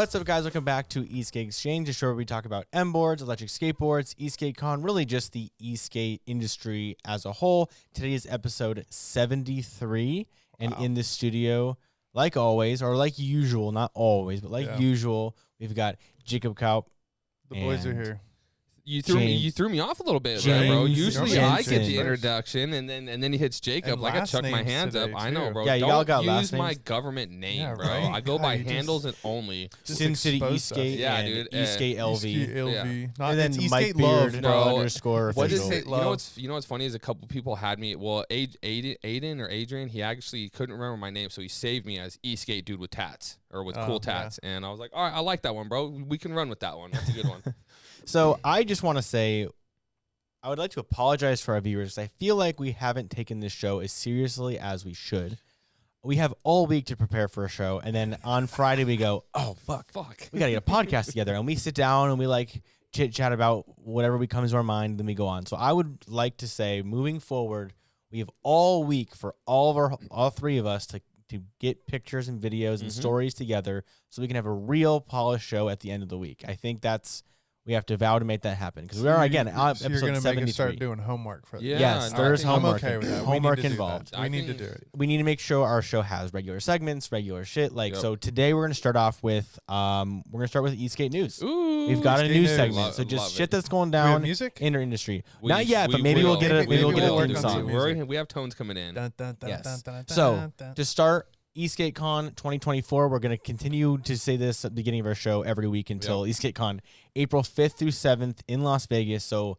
What's up, guys? Welcome back to Esk8exchange, a show where we talk about MBoards, electric skateboards, Eskate Con, really just the e-skate industry as a whole. Today is episode 73, and in the studio, like always, or like usual, not always, but like usual, we've got Jacob Kaup. The boys are here. You threw me off a little bit, bro. Usually I get the introduction, and then he hits Jacob. Like I chuck my hands up. I know, bro. Yeah, y'all got last Don't use my government name, bro. Right? I go by handles and only. Sin City Eskate, yeah, dude. Eskate LV, LV. and then Mike Love, Beard bro. underscore What is official. it? You know what's funny is a couple people had me. Well, Aiden or Adrian, he actually couldn't remember my name, so he saved me as Eskate dude with tats or with cool tats, and I was like, all right, I like that one, bro. We can run with that one. That's a good one. So I just want to say, I would like to apologize for our viewers. I feel like we haven't taken this show as seriously as we should. We have all week to prepare for a show, and then on Friday we go, oh, fuck. We got to get a podcast together. And we sit down and we like chit-chat about whatever comes to our mind, then we go on. So I would like to say, moving forward, we have all week for all three of us to get pictures and videos and stories together so we can have a real polished show at the end of the week. I think we have to vow to make that happen because we are, again, on episode 73. You're going to make us start doing homework for that. Yeah, yes, there's homework. I'm okay with that. Homework involved. We need to do it. We need to make sure our show has regular segments, regular shit. So today we're going to start off with Esk8 news. Ooh, we've got a news segment. Love, so just shit it. that's going down music? in our industry. Not yet, but maybe we'll get a theme song. We have tones coming in. Yes. So to start Eskate Con 2024, we're going to continue to say this at the beginning of our show every week until Eskate Con, April 5th through 7th in Las Vegas. So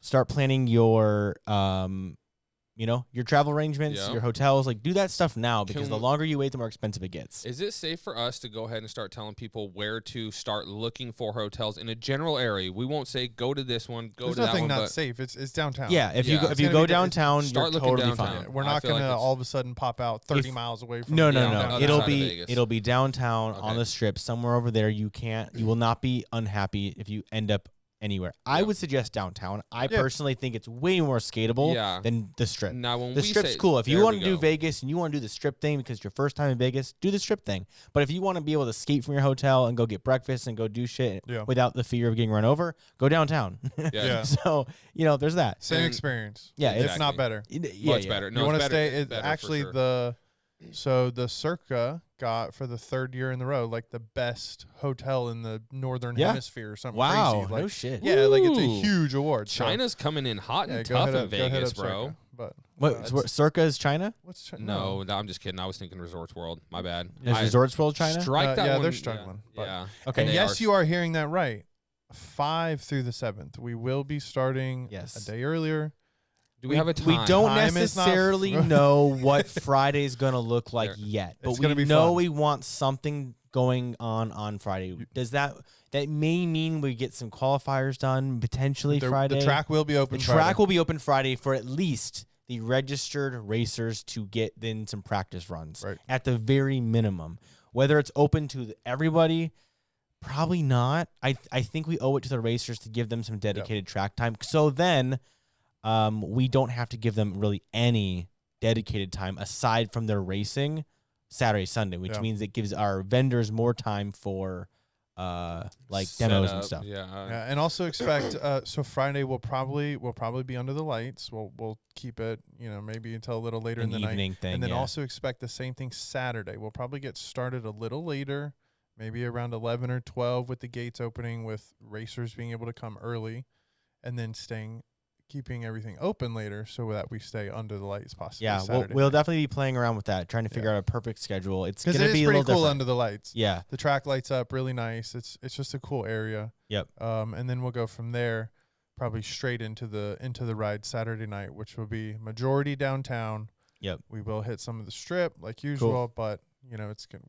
start planning your, your travel arrangements, your hotels. Like, do that stuff now because the longer you wait, the more expensive it gets. Is it safe for us to go ahead and start telling people where to start looking for hotels in a general area? We won't say go to this one, go to that one. There's nothing not safe. It's downtown. Yeah, if you go downtown, start you're looking totally downtown. fine. We're not going to all of a sudden pop out 30 miles away from. No. Vegas. It'll be downtown on the strip somewhere over there. You will not be unhappy if you end up anywhere. I would suggest downtown. I personally think it's way more skatable than the strip. Now, when the we strip's say, cool. If you want to do Vegas and you want to do the strip thing because it's your first time in Vegas, do the strip thing. But if you want to be able to skate from your hotel and go get breakfast and go do shit without the fear of getting run over, go downtown. So, there's that. Same experience. Yeah. It's not better. Much better. No, you want to stay. Actually, the Circa got for the third year in the row like the best hotel in the northern hemisphere or something crazy. Like, no shit. Yeah, like it's a huge award. China's coming in hot and tough in Vegas, bro. But what Circa is China? What's China? No, I'm just kidding. I was thinking Resorts World. My bad. Is Resorts World China? Strike that one. They're struggling. Yeah. Okay. And yes, you are hearing that right. 5 through the 7th. We will be starting a day earlier. Do we have a time? We don't necessarily know what Friday's going to look like yet, but we know we want something going on Friday. Does that may mean we get some qualifiers done potentially Friday? The track will be open. The track will be open Friday for at least the registered racers to get then some practice runs at the very minimum. Whether it's open to everybody, probably not. I think we owe it to the racers to give them some dedicated track time. So then we don't have to give them really any dedicated time aside from their racing Saturday, Sunday, which means it gives our vendors more time for demos and stuff. Yeah, and also expect so Friday will probably be under the lights. We'll keep it, maybe until a little later in the night. Thing, and then also expect the same thing Saturday. We'll probably get started a little later, maybe around 11 or 12 with the gates opening, with racers being able to come early, and then keeping everything open later so that we stay under the lights possibly. Yeah, we'll definitely be playing around with that, trying to figure out a perfect schedule. It's going to be a little cool different. under the lights. Yeah. The track lights up really nice. It's just a cool area. Yep. And then we'll go from there probably straight into the ride Saturday night, which will be majority downtown. Yep. We will hit some of the strip like usual, but it's going to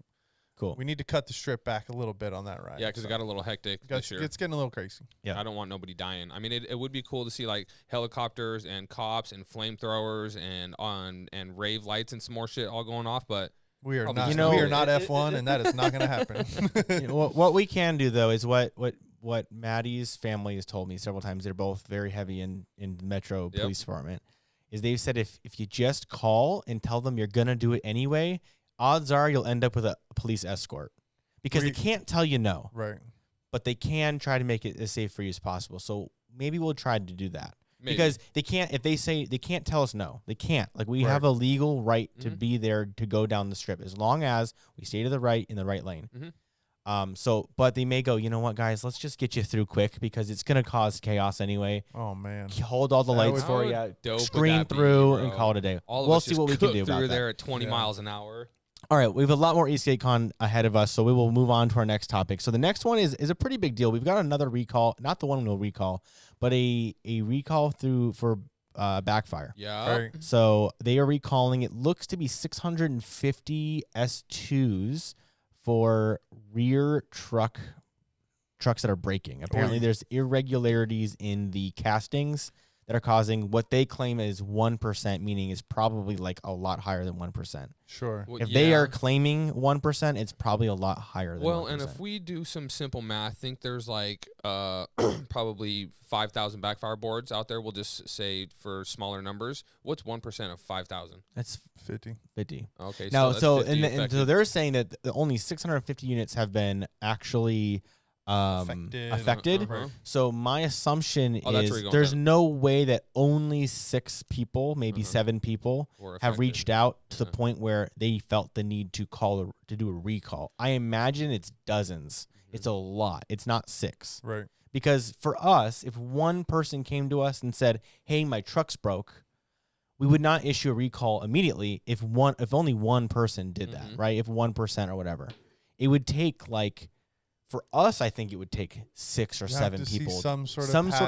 Cool. We need to cut the strip back a little bit on that ride. Yeah, because it got a little hectic this year. It's getting a little crazy. Yeah, I don't want nobody dying. I mean, it would be cool to see like helicopters and cops and flamethrowers and rave lights and some more shit all going off. But we are not. We are not F1, and that is not going to happen. What we can do though is what Maddie's family has told me several times. They're both very heavy in the Metro Police Department. Is they've said if you just call and tell them you're gonna do it anyway, odds are you'll end up with a police escort, because they can't tell you no, Right. but they can try to make it as safe for you as possible. So maybe we'll try to do that. Because they can't, if they say they can't tell us no, they can't. Like we have a legal right to be there to go down the strip as long as we stay to the right in the right lane. But they may go, you know what, guys, let's just get you through quick because it's gonna cause chaos anyway. Oh man, hold all the lights for you, screen through, and call it a day. We'll see what we can do about that. There at 20 miles an hour. All right, we have a lot more Eskate Con ahead of us, so we will move on to our next topic. So the next one is a pretty big deal. We've got another recall, not the one we'll recall, but a recall for Backfire. Yeah. Right. So they are recalling, it looks to be 650 S2s for rear trucks that are braking. Apparently there's irregularities in the castings that are causing what they claim is 1%, meaning it's probably like a lot higher than 1%. Sure. Well, If they are claiming 1%, it's probably a lot higher than 1%. And if we do some simple math, I think there's like probably 5,000 Backfire boards out there. We'll just say for smaller numbers. What's 1% of 5,000? That's 50. Okay. Now, so so they're saying that only 650 units have been actually affected. So my assumption is there's no way that only 6 people, maybe 7 people, have reached out to the point where they felt the need to do a recall. I imagine it's dozens. It's a lot. It's not 6. Right. Because for us, if one person came to us and said, "Hey, my truck's broke," we would not issue a recall immediately if only one person did that, right? If 1% or whatever. It would take for us, I think it would take 6 or 7 people. See some sort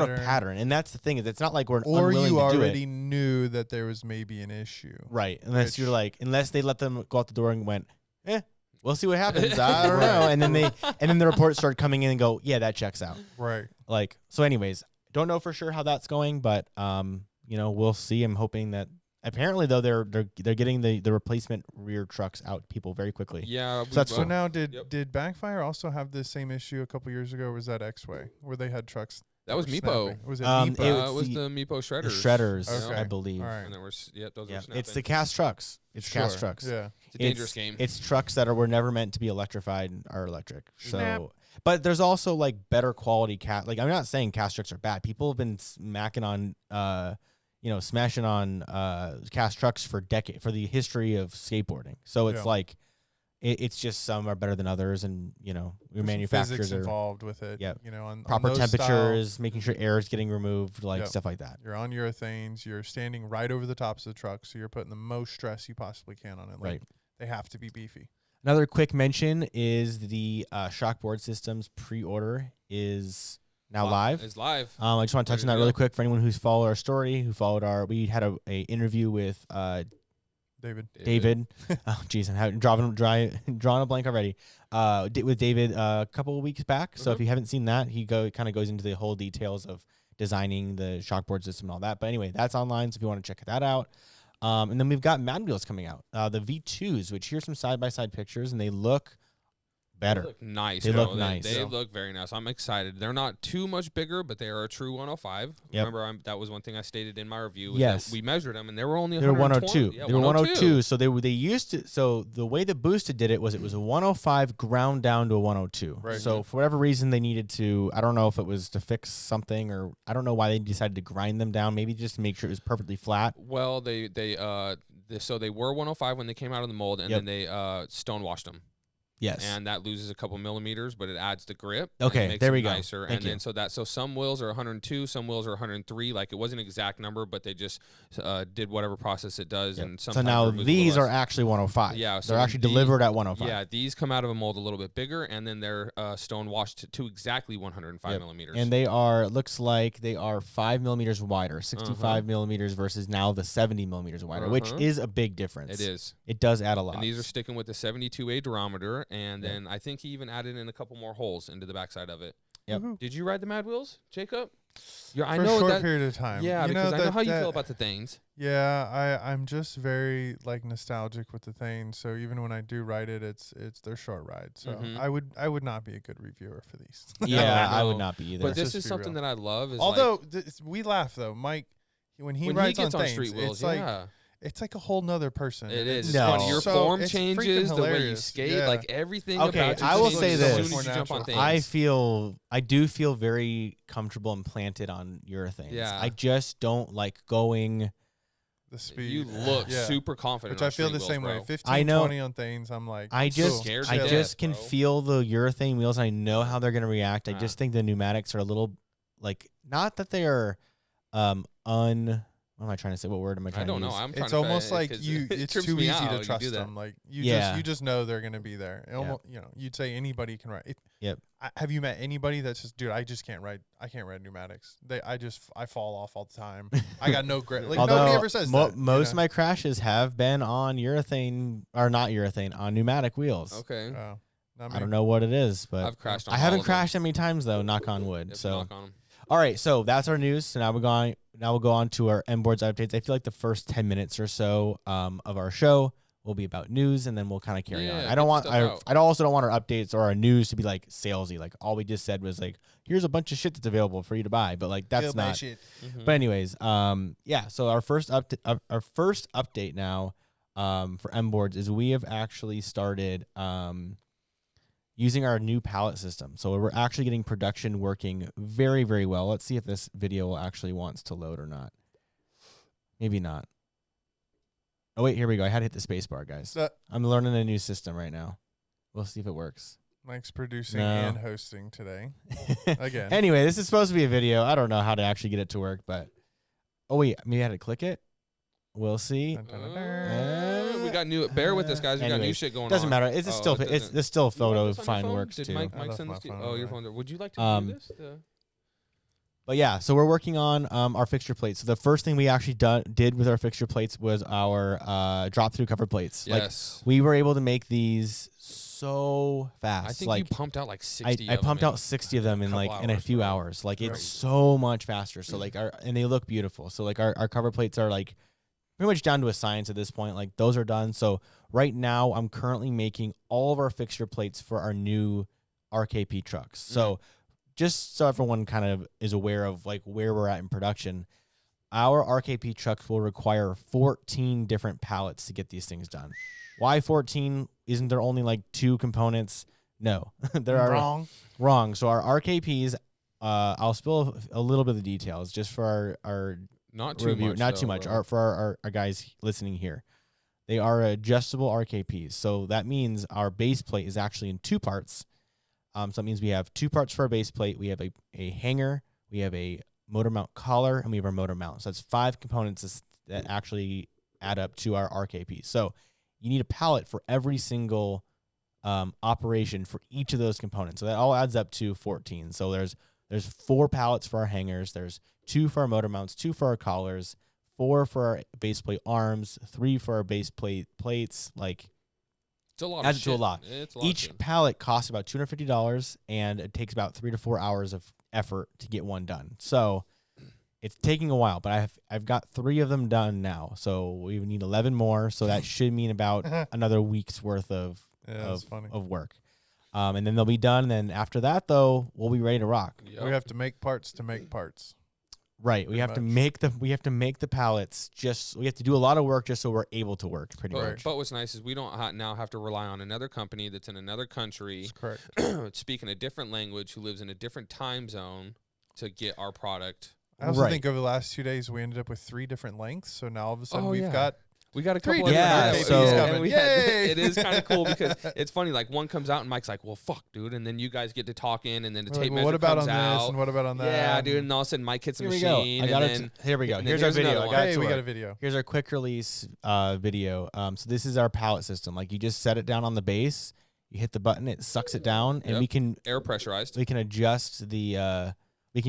of pattern. And that's the thing, is it's not like we're or unwilling you to do it. already knew that there was maybe an issue. Right. Unless they let them go out the door and went, we'll see what happens. I don't know. And then the reports started coming in and go, yeah, that checks out. Right. So anyways, don't know for sure how that's going, but we'll see. I'm hoping that apparently though they're getting the replacement rear trucks out to people very quickly. Yeah. So now did Backfire also have the same issue a couple years ago? Or was that X-Way where they had trucks? That was MBoards. Was it MBoards? MBoards? It was the MBoards shredders. The shredders, Okay. I believe. All right. And there were those were snapping. It's the cast trucks. It's cast trucks. Yeah. It's a dangerous game. It's trucks that were never meant to be electrified and are electric. Snap. So, but there's also better quality cast. I'm not saying cast trucks are bad. People have been smashing on cast trucks for the history of skateboarding. So it's it's just some are better than others, and your manufacturers physics are involved with it. Yeah. On proper those temperatures, making sure air is getting removed, stuff like that. You're on urethanes. You're standing right over the tops of the truck, so you're putting the most stress you possibly can on it. Right. They have to be beefy. Another quick mention is the shockboard systems pre-order is now live. It's live. I just want to touch on that really quick for anyone who's followed our story, we had a interview with David. Oh, geez, I'm drawing a blank already. With David a couple of weeks back. So if you haven't seen that, he kind of goes into the whole details of designing the shockboard system and all that. But anyway, that's online, so if you want to check that out. And then we've got Mad Wheels coming out, the V2s, which here's some side-by-side pictures, and they look better. They look nice. They look nice. They look very nice. I'm excited. They're not too much bigger, but they are a true 105. Yep. Remember, that was one thing I stated in my review. Yes. We measured them, and they were only 102. Yeah, they were 102. So they used to. So the way the Boosted did it was a 105 ground down to a 102. Right. So for whatever reason they needed to. I don't know if it was to fix something, or I don't know why they decided to grind them down. Maybe just to make sure it was perfectly flat. Well, so they were 105 when they came out of the mold, and then they stonewashed them. Yes. And that loses a couple millimeters, but it adds the grip. Okay, and it makes there it we go. nicer. Thank and then so some wheels are 102, some wheels are 103. Like, it wasn't an exact number, but they just did whatever process it does. Yep. And so now these are actually 105. Yeah, so they're actually delivered at 105. Yeah, these come out of a mold a little bit bigger, and then they're stonewashed to exactly 105 millimeters. And they are, looks like they are 5 millimeters wider, 65 millimeters versus now the 70 millimeters wider, which is a big difference. It is. It does add a lot. And these are sticking with the 72A durometer, and then I think he even added in a couple more holes into the backside of it. Yep. Did you ride the Mad Wheels, Jacob? For a short period of time. Yeah, because I know how you feel about the Thanes. Yeah, I'm just very nostalgic with the Thanes. So even when I do ride it, it's their short ride. So I would not be a good reviewer for these. Yeah, I would not be either. But this is something that I love. Is although we laugh though, Mike, when he rides on Thanes, street wheels, it's like it's like a whole nother person. It is. No. It's funny. Your So form it's changes, freaking the way you hilarious. skate, Yeah. like everything Okay, about you I will changes say as this. soon as you jump on things. I do feel very comfortable and planted on urethanes. Yeah. I just don't like going. The speed. You look Yeah. super confident. Which on I feel street the wheels, same way. bro. 15, I know. 20 on things. I'm like, I cool. just Scared to I death, just can bro. feel the urethane wheels. I know how they're gonna react. I Yeah. just think the pneumatics are a little like not that they are what am I trying to say? What word am I trying I don't to know. use? I'm trying It's to almost fit it like 'cause you. it It's trips too me easy out to when you do trust that. them. Like Yeah. you just know they're gonna be there. It almost, you'd say anybody can ride. Yep. Have you met anybody that's just, dude? I just can't ride. I can't ride pneumatics. I fall off all the time. I got no grip. Like Although nobody ever says that. most of my crashes have been on urethane or not urethane on pneumatic wheels. Okay. I don't know what it is, but I've crashed on I all haven't of them. crashed that many times though. Knock on wood. Yep, So knock on 'em. all right, so that's our news. So now we'll go on to our MBoards updates. I feel like the first 10 minutes or so of our show will be about news, and then we'll kind of carry on. Yeah, I get don't the want. stuff out. I also don't want our updates or our news to be like salesy. Like all we just said was like, here's a bunch of shit that's available for you to buy, but like that's not. Shit. Mhm. But anyways, yeah. So our first update now, for MBoards is we have actually started using our new pallet system. So we're actually getting production working very, very well. Let's see if this video actually wants to load or not. Maybe not. Oh, wait, here we go. I had to hit the space bar, guys. I'm learning a new system right now. We'll see if it works. Mike's producing No. and hosting today. Again. Anyway, this is supposed to be a video. I don't know how to actually get it to work, but... Oh, wait, maybe I had to click it? We'll see. Dun, dun, dun, dun. We got new. Bear with us, guys. We got new Anyways, shit going Doesn't on. matter. It's still it's still You want photo this on your fine phone? works Did too. Mike I left send my this to you? phone Oh, your away. phone. Would you like to do this? But yeah, so we're working on our fixture plates. So the first thing we actually did with our fixture plates was our drop through cover plates. Yes. Like we were able to make these so fast. I think like you pumped out like 60 I of them pumped in out 60 of them in couple like in a hours, few bro. hours. Like it's Right. so much faster. So like and they look beautiful. So like our cover plates are like pretty much down to a science at this point. Like those are done. So right now I'm currently making all of our fixture plates for our new RKP trucks. So just so everyone kind of is aware of like where we're at in production, our RKP trucks will require 14 different pallets to get these things done. Why 14? Isn't there only like 2 components? No, there are wrong. So our RKPs, I'll spill a little bit of the details just for our Not too review, much. not though, too much. bro. For our guys listening here, they are adjustable RKPs. So that means our base plate is actually in 2 parts. So that means we have 2 parts for our base plate. We have a hanger, we have a motor mount collar, and we have our motor mount. So that's 5 components that actually add up to our RKP. So you need a pallet for every single operation for each of those components. So that all adds up to 14. So there's 4 pallets for our hangers. There's 2 for our motor mounts, 2 for our collars, 4 for our base plate arms, 3 for our base plate plates. Like It's a lot. adds of it to a shit. lot. It's a lot of each shit. pallet costs about $250, and it takes about 3 to 4 hours of effort to get one done. So it's taking a while, but I've got 3 of them done now. So we need 11 more. So that should mean about another week's worth of work. And then they'll be done. And then after that, though, we'll be ready to rock. Yep. We have to make parts to make parts. Right. We have to make the pallets. We have to do a lot of work just so we're able to work pretty much. But what's nice is we don't now have to rely on another company that's in another country, That's correct. speaking a different language, who lives in a different time zone to get our product. I also Right. think over the last 2 days we ended up with 3 different lengths. So now all of a sudden Oh, we've yeah. got We got a 3 couple different Yeah, RKPs so- coming. and we Yay! it is kind of cool because it's funny. Like one comes out and Mike's like, "Well, fuck, dude," and then you guys get to talking, and then the We're like, tape well, measure what about comes on out. this and what about on that? Yeah, dude, and all of a sudden Mike hits the Here we go. machine. I got and it. then, Here we go. and then Here's our video. another I one. got it Hey, to we work. got a video. Here's our quick release video. So this is our pallet system. Like you just set it down on the base, you hit the button, it sucks it down, and Yep. we can air pressurized. adjust the we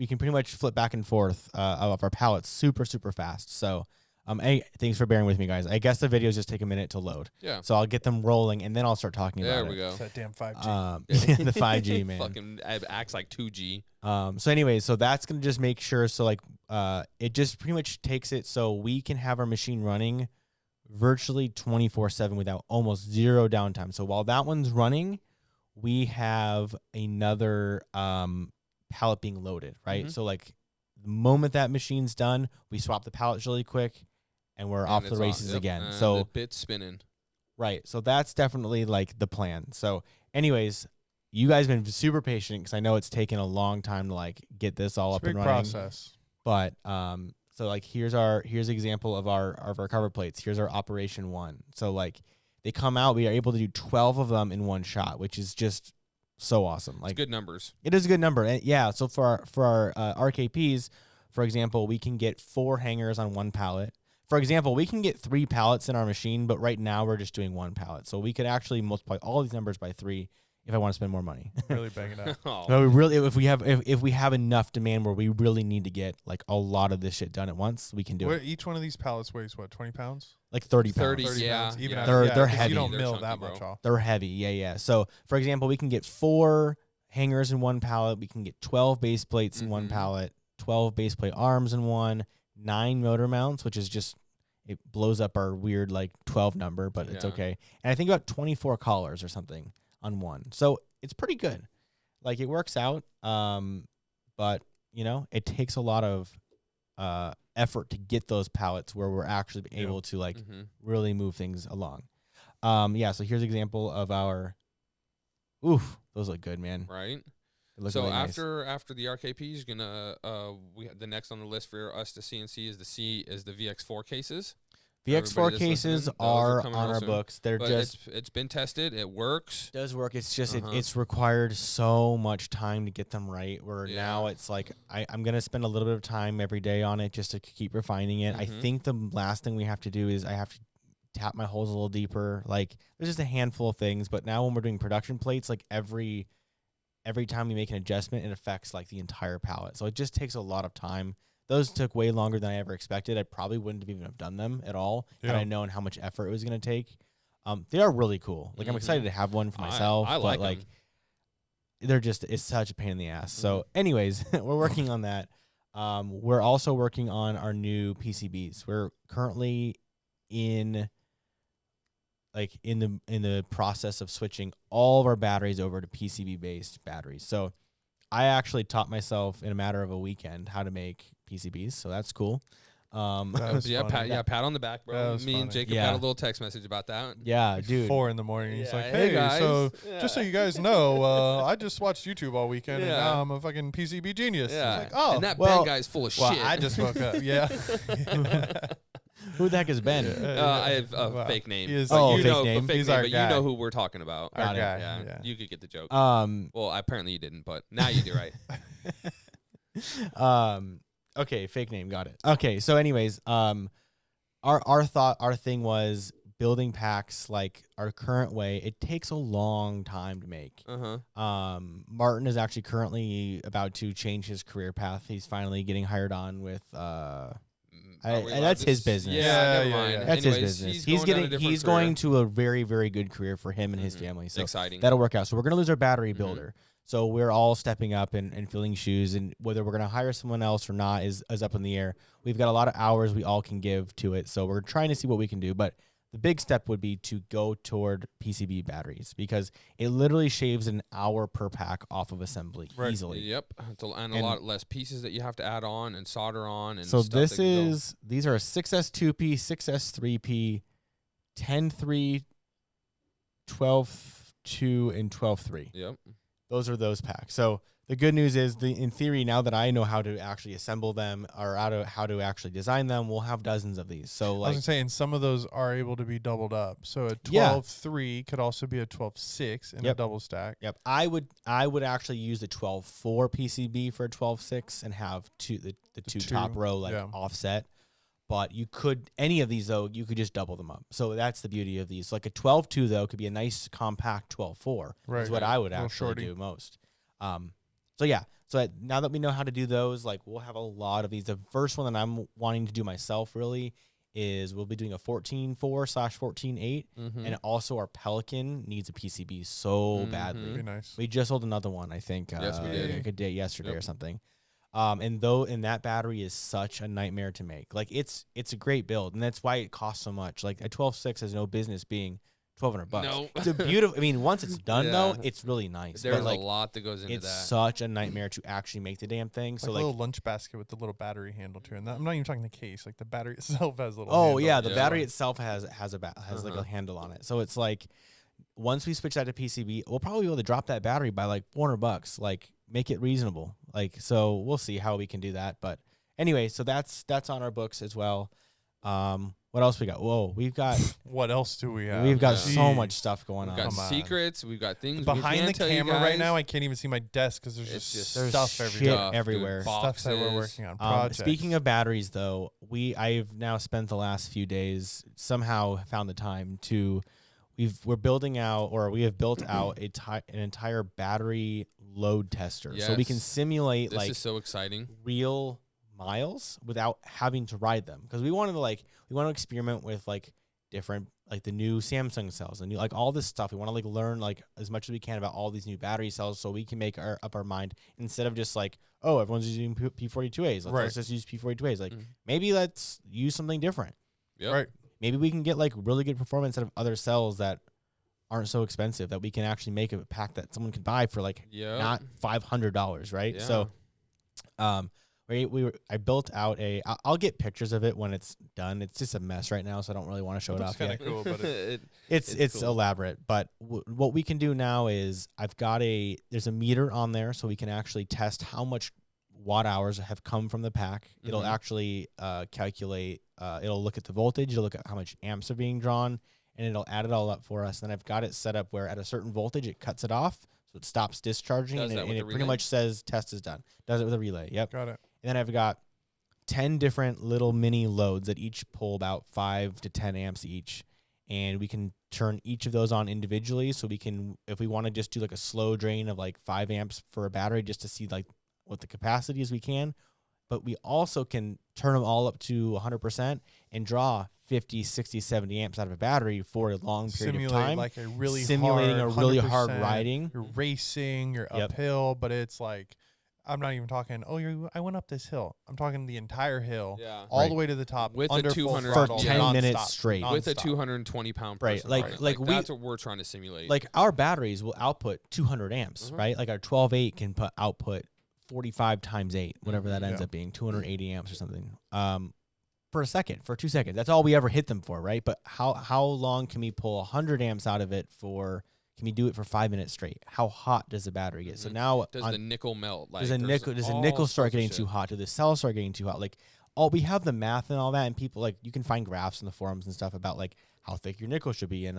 can pretty much flip back and forth of our pallets super fast. So thanks for bearing with me, guys. I guess the videos just take a minute to load. Yeah. So I'll get them rolling and then I'll start talking There about we it. go. It's that damn 5G. The 5G, man. Fucking acts like 2G. So anyway, so that's gonna just make sure. So like, it just pretty much takes it so we can have our machine running virtually 24/7 without almost 0 downtime. So while that one's running, we have another pallet being loaded, right? Mhm. So like, the moment that machine's done, we swap the pallets really quick, and we're And off the it's races yep, again. and So the bit's spinning. right. So that's definitely like the plan. So anyways, you guys have been super patient because I know it's taken a long time to like get this all It's up a big and running. process. But so like here's an example of our cover plates. Here's our Operation 1. So like they come out, we are able to do 12 of them in one shot, which is just so awesome. Like It's good numbers. it is a good number. And yeah, so for our RKPs, for example, we can get 4 hangers on one pallet. For example, we can get 3 pallets in our machine, but right now we're just doing 1 pallet. So we could actually multiply all these numbers by 3 if I want to spend more money. Really bang it up. Oh, No, we really if we have enough demand where we really need to get like a lot of this shit done at once, we can do it. Each one of these pallets weighs what, 20 pounds? Like 30 pounds. 30, 30 yeah, pounds. Even yeah. after- They're 'cause heavy. You don't They're mill chunky, that bro. much off. They're heavy. Yeah. So, for example, we can get 4 hangers in one pallet. We can get 12 base plates in one Mhm. pallet, 12 base plate arms in one, 9 motor mounts, which is just, it blows up our weird like 12 number, but it's Yeah. okay. And I think about 24 collars or something on one. So it's pretty good. Like it works out. But you know, it takes a lot of effort to get those pallets where we're actually able to like Mhm. really move things along. Yeah, so here's an example of our. Oof, those look good, man. Right. They look So really nice. after the RKP is gonna the next on the list for us to CNC is the VX4 cases. VX4 everybody that's cases listening, those are are coming on real our soon. books. They're But just it's been tested. It works. does work. It's just Uh-huh. it's required so much time to get them right. Where Yeah. now it's like I'm gonna spend a little bit of time every day on it just to keep refining it. I Mhm. think the last thing we have to do is I have to tap my holes a little deeper. Like there's just a handful of things. But now when we're doing production plates, like every time we make an adjustment, it affects like the entire pallet. So it just takes a lot of time. Those took way longer than I ever expected. I probably wouldn't have even have done them at all had Yeah. I known how much effort it was going to take. They are really cool. Like I'm Mhm. excited to have one for myself, I like but like 'em. they're just it's such a pain in the ass. So, Mm-hmm. anyways, we're working on that. We're also working on our new PCBs. We're currently in the process of switching all of our batteries over to PCB based batteries. So I actually taught myself in a matter of a weekend how to make PCBs. So that's cool. That was Yeah, funny. pat on the back, That bro. was Me and funny. Jacob Yeah. had a little text message about that. Yeah, Like dude. 4 in the morning. He's Yeah, like, hey, hey, guys. so Yeah. just so you guys know, I just watched YouTube all weekend, and Yeah. now I'm a fucking PCB genius. Yeah. It's like, oh, and that well- Ben guy's full of well, shit. I just woke up. Yeah. Who the heck is Ben? I have a Wow. fake name. He is But Oh, you fake know, name. a fake He's name, our but guy. you know who we're talking about. Our Got it. guy. Yeah, Yeah. you could get the joke. Um, Well, apparently you didn't, but now you do, right? Okay, fake name, got it. Okay, so anyways, our thing was building packs like our current way. It takes a long time to make. Uh-huh. Martin is actually currently about to change his career path. He's finally getting hired on with Are we allowed that's to his s- business. Yeah, never Yeah, mind. yeah. That's Anyways, his business. He's going down a different he's career. going to a very, very good career for him and his Mhm. family. So Exciting. that'll work out. So we're gonna lose our battery Mhm. builder. So we're all stepping up and filling shoes, and whether we're gonna hire someone else or not is up in the air. We've got a lot of hours we all can give to it, so we're trying to see what we can do. But the big step would be to go toward PCB batteries because it literally shaves an hour per pack off of assembly Right. easily. Yep. And a And- lot less pieces that you have to add on and solder on. And So stuff this that can go. these are a 6S2P, 6S3P, 10.3, 12.2, and 12.3. Yep. Those are those packs. So the good news is, in theory, now that I know how to actually assemble them or how to actually design them, we'll have dozens of these. So I was like, gonna say, and some of those are able to be doubled up. So a Yeah. 12.3 could also be a 12.6 in a Yep. double stack. yep, I would actually use the 12.4 PCB for a 12.6 and have the two top two, row like yeah. offset. But you could any of these though, you could just double them up. So that's the beauty of these. Like a 12.2 though could be a nice compact 12.4. Right. Is what I would Little actually shorty. do most. So yeah. So now that we know how to do those, like we'll have a lot of these. The first one that I'm wanting to do myself really is we'll be doing a 14.4/14.8, Mhm. and also our Pelican needs a PCB so Mhm. badly. Be nice. We just sold another one, I think. Yes, we did. Like a day yesterday Yep. or something. And that battery is such a nightmare to make. Like it's a great build, and that's why it costs so much. Like a 12.6 has no business being $1,200. No. It's a beautiful. I mean, once it's done though, Yeah. it's really nice. There's but, like, a lot that goes into it's that. such a nightmare to actually make the damn thing. Like So a like, little lunch basket with the little battery handle too. And I'm not even talking the case. Like the battery itself has a little. oh handle. yeah, the Yeah. battery itself has like a handle on it. So it's like, once we switch that to PCB, we'll probably be able to drop that battery by like $400. Like, make it reasonable. Like, so we'll see how we can do that. But anyway, so that's on our books as well. What else we got? Whoa, we've got What else do we have? we've got Yeah. so Jeez. much stuff going We've on. got Come on. secrets. We've got things Behind we the can't tell you camera right guys. now, I can't even see my desk because there's It's just just stuff shit everywhere. Dude, everywhere. Stuff that we're boxes. working on. Projects. Speaking of batteries, though, I've now spent the last few days somehow found the time to. We're building out, or we have built out an entire battery load tester, so we can Yes. simulate This like is so exciting. real miles without having to ride them, because we want to experiment with like different, like the new Samsung cells and like all this stuff. We want to like learn like as much as we can about all these new battery cells, so we can make up our mind instead of just like, oh, everyone's using P42As, let's just use P42As. Like, maybe let's use something different. Yep. Right. Maybe we can get like really good performance out of other cells that aren't so expensive, that we can actually make a pack that someone can buy for like not $500, right? Yeah. So, I built out I'll get pictures of it when it's done. It's just a mess right now, so I don't really want to show it off yet. Cool, but It's cool. elaborate, but what we can do now is there's a meter on there, so we can actually test how much watt hours have come from the pack. It'll actually calculate. It'll look at the voltage. It'll look at how much amps are being drawn, and it'll add it all up for us. Then I've got it set up where at a certain voltage it cuts it off, so it stops discharging, Does and that with it the pretty relay? much says test is done. Does it with a relay. Yep. got it. And then I've got 10 different little mini loads that each pull about 5 to 10 amps each. And we can turn each of those on individually. So we can, if we want to just do like a slow drain of like 5 amps for a battery just to see like what the capacity is, we can. But we also can turn them all up to 100% and draw 50, 60, 70 amps out of a battery for a long period of time. Like a really simulating hard, a really hard 100%. riding. You're racing, you're Yep. uphill, but it's like, I'm not even talking, I went up this hill. I'm talking the entire hill, Yeah. all Right. the way to the top, With a under full 200 throttle, for 10 nonstop, minutes straight. With a nonstop. 220-pound Right, person. like- riding. like we- that's what we're trying to simulate. Like our batteries will output 200 amps, right? Like our 12-8 can output 45 times 8, whatever that ends Yeah. up being, 280 amps or something, for 2 seconds. That's all we ever hit them for, right? But how long can we pull 100 amps out of it for? Can we do it for 5 minutes straight? How hot does the battery get? So now does the nickel melt? Like, does a nickel start getting too hot? Do the cells start getting too hot? Like, we have the math and all that, and people, like, you can find graphs in the forums and stuff about like how thick your nickel should be and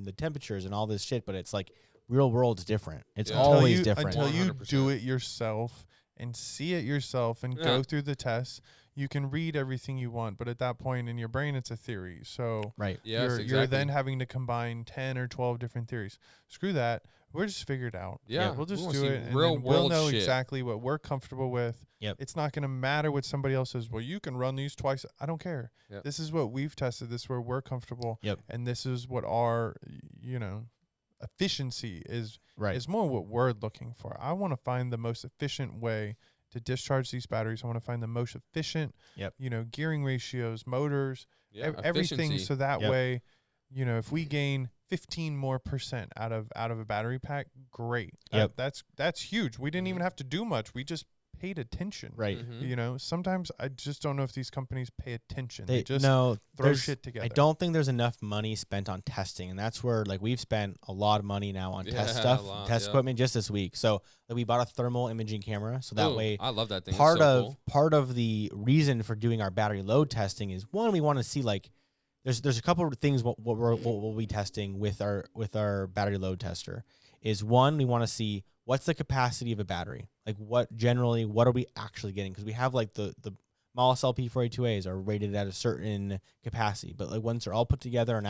the temperatures and all this shit. But it's like real world's different. It's Yeah. always different. Until you 100%. do it yourself and see it yourself and go Yeah. through the tests, you can read everything you want. But at that point in your brain, it's a theory. So Right. Yes, you're exactly. then having to combine 10 or 12 different theories. Screw that. We're just figured out. Yeah, We'll just we wanna do see it. And real then we'll world know shit. exactly what we're comfortable with. Yep. It's not going to matter what somebody else says. Well, you can run these twice. I don't care. Yep. This is what we've tested. This is where we're comfortable. Yep. And this is what our, efficiency is. Right. Is more what we're looking for. I want to find the most efficient way to discharge these batteries. I want to find the most efficient, Yep. Gearing ratios, motors, Yeah, everything. efficiency. So that Yep. way, if we gain 15 more % out of a battery pack, great. Yep. That's huge. We didn't even have to do much. We just paid attention. Right. Mhm. Sometimes I just don't know if these companies pay attention. They They just no throw there's- shit together. I don't think there's enough money spent on testing, and that's where like we've spent a lot of money now on test Yeah, stuff, a lot, test yeah. equipment just this week. So like we bought a thermal imaging camera, so that Ooh, way I love that thing. It's part so of cool. part of the reason for doing our battery load testing is, one, we want to see like there's a couple of things what we'll be testing with our battery load tester is, one, we want to see what's the capacity of a battery, like what are we actually getting, because we have like the Molicel P42As are rated at a certain capacity, but like once they're all put together and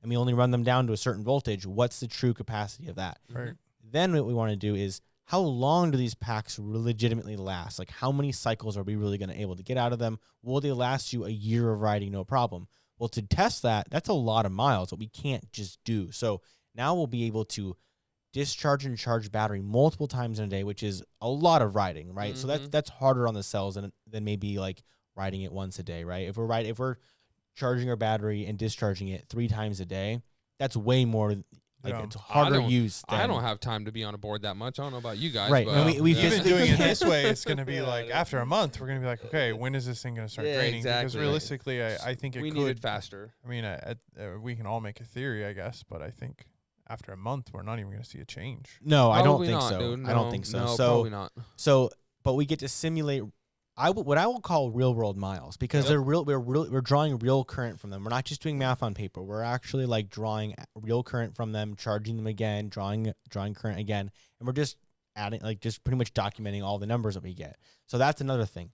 we only run them down to a certain voltage, what's the true capacity of that? Right. Then what we want to do is, how long do these packs legitimately last? Like, how many cycles are we really going to able to get out of them? Will they last you a year of riding, no problem? Well, to test that, that's a lot of miles that we can't just do. So now we'll be able to discharge and charge battery multiple times in a day, which is a lot of riding, right? So that's harder on the cells than maybe like riding it once a day, right? If we're charging our battery and discharging it 3 times a day, that's way more. Like Yeah. it's harder use. I than- don't have time to be on a board that much. I don't know about you guys. Right, But, and we yeah. Even doing it this way, it's going to be Yeah, like dude. after a month, we're going to be like, okay, when is this thing going to start Yeah, draining? Because exactly. realistically, I think it we could. need it faster. I mean, we can all make a theory, I guess, but I think after a month, we're not even going to see a change. No, I don't Probably think not, so. dude. I don't No, think so. No, so probably not. So, but we get to simulate. What I will call real world miles because Yep. they're real. We're drawing real current from them. We're not just doing math on paper. We're actually like drawing real current from them, charging them again, drawing current again, and we're just adding just pretty much documenting all the numbers that we get. So that's another thing.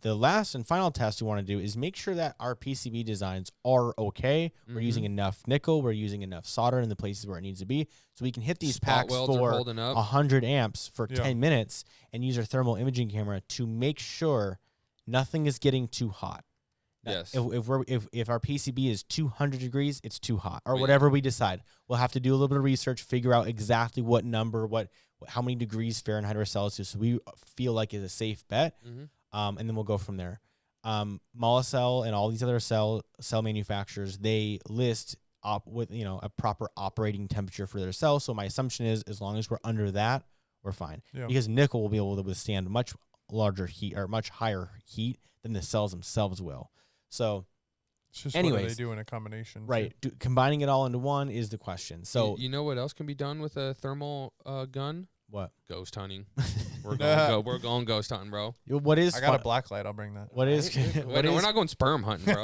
The last and final test we want to do is make sure that our PCB designs are okay. We're using enough nickel. We're using enough solder in the places where it needs to be, so we can hit these Spot packs welds are for holding up. 100 amps for Yeah. 10 minutes and use our thermal imaging camera to make sure nothing is getting too hot. Now, Yes. If our PCB is 200 degrees, it's too hot, or Yeah. whatever we decide. We'll have to do a little bit of research, figure out exactly what number, how many degrees Fahrenheit or Celsius we feel like is a safe bet. Mhm. And then we'll go from there. Molicel and all these other cell manufacturers, they list with a proper operating temperature for their cell. So my assumption is as long as we're under that, we're fine. Yeah. Because nickel will be able to withstand much larger heat or much higher heat than the cells themselves will. So It's just what do Anyways, they do in a combination. right, combining it all into one is the question. So you know what else can be done with a thermal gun? what? Ghost hunting. We're going ghost hunting, bro. What is I got a fun- black light. I'll bring that. what is what We're is not going sperm hunting, bro.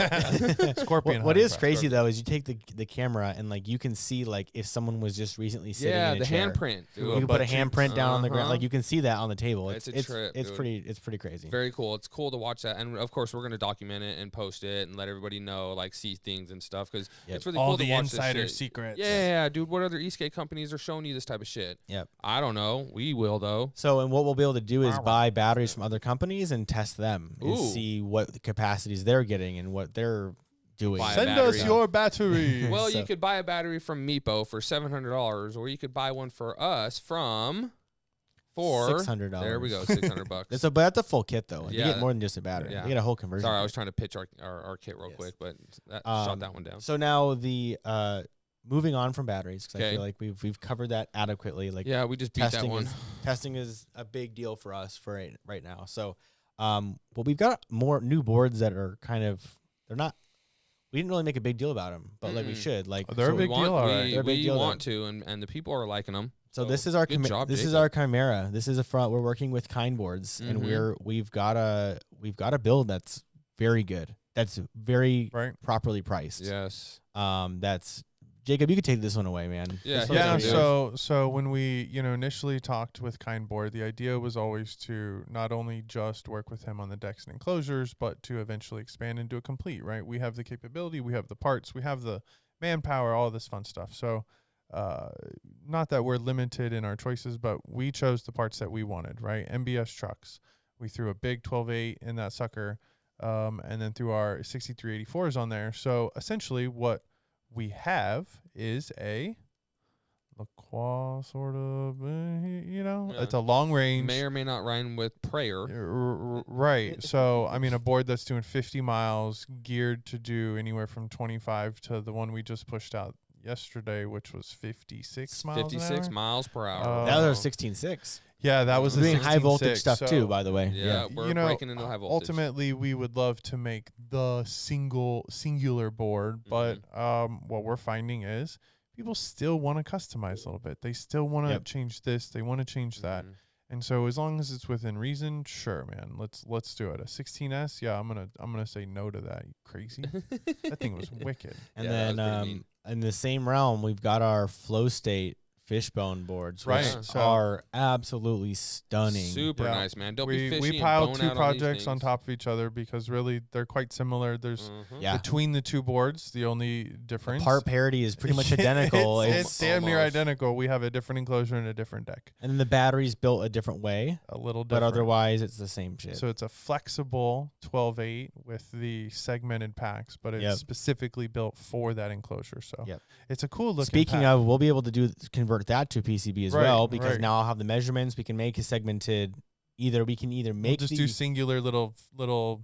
Scorpion. what hunting, is bro. crazy though is you take the camera and you can see if someone was just recently sitting Yeah, in a the chair. handprint. You dude. can put a butt cheeks. handprint down on the ground. Uh-huh. You can see that on the table. It's a trip, dude. It's pretty crazy. Very cool. It's cool to watch that, and of course, we're gonna document it and post it and let everybody know, see things and stuff, because Yep. it's really All cool the to watch insider this shit. secrets. Yeah, dude. What other Esk8 companies are showing you this type of shit? Yep. I don't know. We will though. So, and what we'll be able to do is buy batteries from other companies and test them and Ooh. see what capacities they're getting and what they're doing. Buy a Send battery. us your battery. Well, So- you could buy a battery from Meepo for $700, or you could buy one for us for $600. There we go, $600. But that's a full kit though. You Yeah. get more than just a battery. Yeah. You get a whole conversion. Sorry, I kit. was trying to pitch our kit real Yes. quick, but shot Um, that one down. So now the moving on from batteries because I Okay. feel like we've covered that adequately. Yeah, we just beat that testing one. testing is a big deal for us for right now. So, we've got more new boards that are they're not. We didn't really make a big deal about them, but we Mm-mm. should. They're a big deal, all right. They're a big We deal, though. want to, and the people are liking them. So this is our good job, this is Jacob. our Chimera. This is a front. We're working with Kind Boards, and Mhm. we've got a build that's very good. That's very Right. properly priced. Yes. That's Jacob. You could take this one away, man. Yeah, This hit one's it, good. dude. So when we initially talked with Kind Board, the idea was always to not only just work with him on the decks and enclosures, but to eventually expand into a complete. Right, we have the capability, we have the parts, we have the manpower, all this fun stuff. So not that we're limited in our choices, but we chose the parts that we wanted. Right, MBS trucks. We threw a big 12.8 in that sucker, and then threw our 6384s on there. So essentially, what we have is a LaCroix sort of, Yeah. it's a long range. May or may not rhyme with prayer. Right. So, I mean, a board that's doing 50 miles, geared to do anywhere from 25 to the one we just pushed out yesterday, which was 56 miles. 56 an hour. miles per hour. That was Oh. 16.6. Yeah, that was We're a Doing high voltage 16.6, stuff so too, by the way. yeah, we're You know, breaking into high voltage. ultimately, we would love to make the singular board, but what we're finding is people still want to customize a little bit. They still want to Yep. change this. They want to change that. Mhm. And so as long as it's within reason, sure, man. Let's do it. A 16S, yeah, I'm gonna say no to that. You crazy? That thing was wicked. And Yeah, that then was pretty neat. in the same realm, we've got our Flow State fishbone boards, which Right, so- are absolutely stunning. Super Yeah. nice, man. Don't be fishy We and piled bone two out projects on on these top of each other because really they're quite similar. There's things. Mhm. Yeah, between the two boards, the only difference part parity is pretty much identical. it's damn near Almost. identical. We have a different enclosure and a different deck. And then the battery's built a different way, A little but different. otherwise it's the same shit. So it's a flexible 12.8 with the segmented packs, but it's Yep. specifically built for that enclosure. So Yep. it's a cool looking Speaking pack. of, we'll be able to convert that to PCB as Right, well because right. now I'll have the measurements. We can make a segmented either we can either We'll make just do singular little.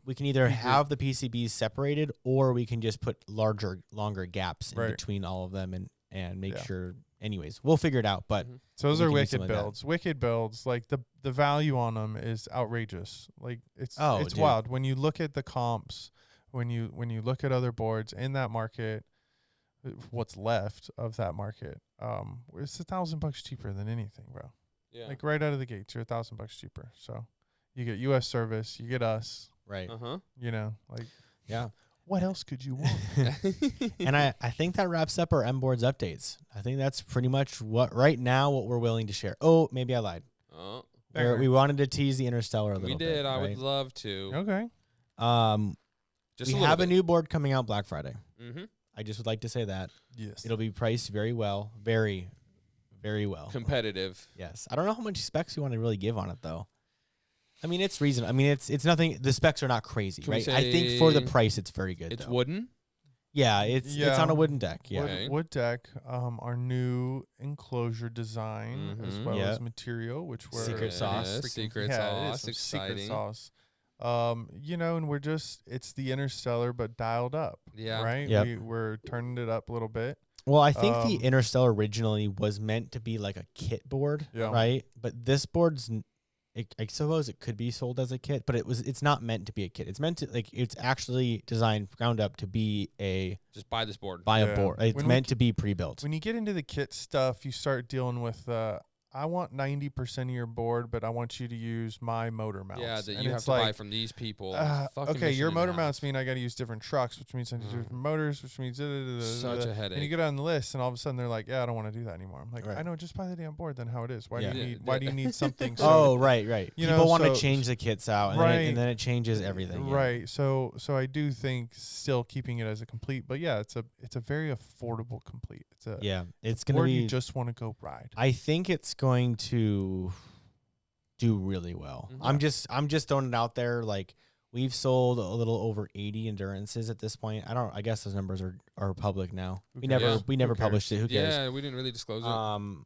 we can either figure- have the PCBs separated, or we can just put longer gaps in Right. between all of them and make Yeah. sure. Anyways, we'll figure it out. But Mhm. So those we are can do wicked something like that. builds. Wicked builds. Like the value on them is outrageous. Like it's dude. wild when you look at the comps. When you look at other boards in that market, what's left of that market, it's $1,000 cheaper than anything, bro. Yeah. Like right out of the gates, you're $1,000 cheaper. So you get U.S. service, you get us. right, You know, like yeah. what else could you want? And I think that wraps up our MBoards updates. I think that's pretty much what we're willing to share. Oh, maybe I lied. Oh, We wanted to tease the Interstellar a little we bit. did. I right? would love to. Okay. Just We a have a little new board coming out Black Friday. Mm-hmm. I just would like to say that Yes. it'll be priced very well, very, very well. Competitive. Yes. I don't know how much specs you want to really give on it though. I mean, it's reasonable. I mean, it's nothing. The specs are not crazy, Can we right? I think for the say price, it's very good. It's though. wooden. Yeah, it's on a wooden deck. Yeah. Okay. Wood deck, our new enclosure design as Mhm. well Yep. as material, which we're Secret sauce. freaking- Secret yeah, it is sauce, some secret exciting. sauce. You know, and it's the Interstellar but dialed up. Yeah. Right. Yep. We're turning it up a little bit. Well, I think the Um, Interstellar originally was meant to be like a kit board, Yeah. right? But this board's, I suppose it could be sold as a kit, but it's not meant to be a kit. It's meant to it's actually designed ground up to be Just buy this board. a Yeah. board. It's When we meant to be pre-built. When you get into the kit stuff, you start dealing with I want 90% of your board, but I want you to use my motor mounts. Yeah, that And you have it's to buy like, from these people. okay, Fucking mission your and a motor half. mounts mean I got to use different trucks, which means I need to do different motors, which means Such a And you headache. get on the list, and all of a sudden they're like, "Yeah, I don't want to do that anymore." I'm like, Right. "I know, just buy the damn board. Then how it is? Why Yeah. do you Yeah, need? Why do you need something?" So, Oh, right. You People know, want to so- change the kits out, and, Right. then it changes everything. Yeah. Right. So I do think still keeping it as a complete, but yeah, it's a very affordable complete. It's a Yeah, it's gonna board be. you just want to go ride. I think it's going to do really well. Mhm. I'm just throwing it out there. Like we've sold a little over 80 endurances at this point. I guess those numbers are public now. We never cares? we never Who published it. Who cares? Yeah, we didn't really disclose it.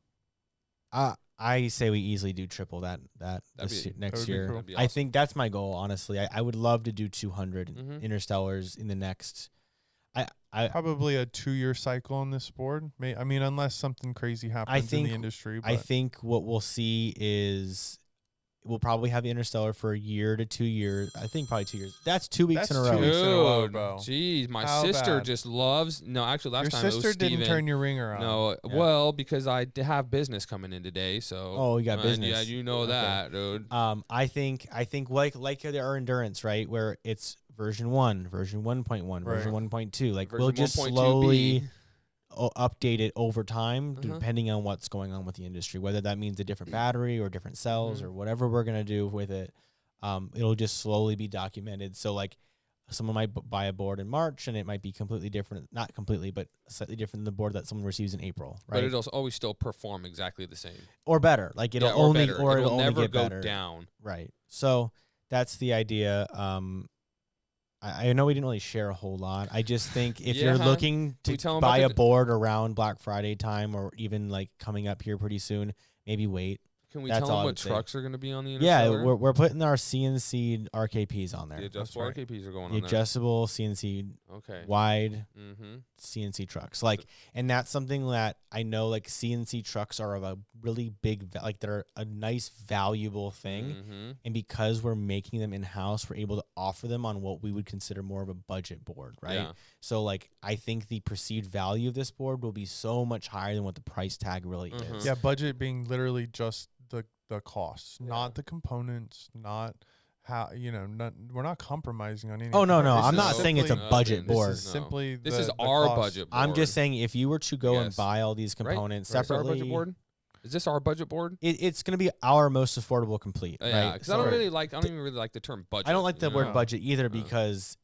I say we easily do triple that That'd this be- next would be year. cool. That'd be I awesome. think that's my goal. Honestly, I would love to do 200 Mhm. Interstellars in the next. Probably a 2-year cycle on this board. I mean, unless something crazy happens in think- the industry. But I think what we'll see is we'll probably have the Interstellar for a year to 2 years. I think probably 2 years. That's 2 weeks That's in a 2 row. weeks in a row, Dude, bro. jeez, my How sister bad? just loves. No, actually, last your time it sister was didn't Steven. turn your ringer on. No, Yeah. well, because I have business coming in today, so. Oh, you got Yeah, business. you know Okay. that, dude. I think like our endurance, right? Where it's version 1, version 1.1, version Right. 1.2. Like Version we'll just 1.2B. slowly update it over time, Uh-huh. depending on what's going on with the industry. Whether that means a different battery or different cells Mhm. or whatever we're gonna do with it, it'll just slowly be documented. So like, someone might buy a board in March, and it might be completely different. Not completely, but slightly different than the board that someone receives in April, right? But it'll always still perform exactly the same. Or better. Like it'll Yeah, or only better. or it'll it'll only never get go better. down. Right. So that's the idea. I know we didn't really share a whole lot. I just think if you're Yeah. looking We tell to 'em buy a about the- board around Black Friday time, or even like coming up here pretty soon, maybe wait. Can we That's tell all I them would what say. trucks are going to be on the Yeah, Interstellar? we're putting our CNC RKPs on there. The adjustable right. RKPs are going The on there. adjustable CNC Okay. wide Mm-hmm. CNC trucks. Like, and that's something that I know, like CNC trucks are of a really big, like they're a nice, valuable thing. Mm-hmm. And because we're making them in house, we're able to offer them on what we would consider more of a budget board, right? Yeah. So like, I think the perceived value of this board will be so much higher than what the price tag really Mhm. is. Yeah, budget being literally just the costs, Yeah. not the components, not how we're not compromising on anything. Oh, no, This I'm is not saying it's a simply- budget this board. This is No. simply This the- is the our cost. budget board. I'm just saying, if you were to go and Yes. buy all these components Right? Is this our separately, budget board? Is this our budget board? it's going to be our most affordable complete, Yeah, right? because I don't even really like the term budget. I don't like the you word know? budget either, No. because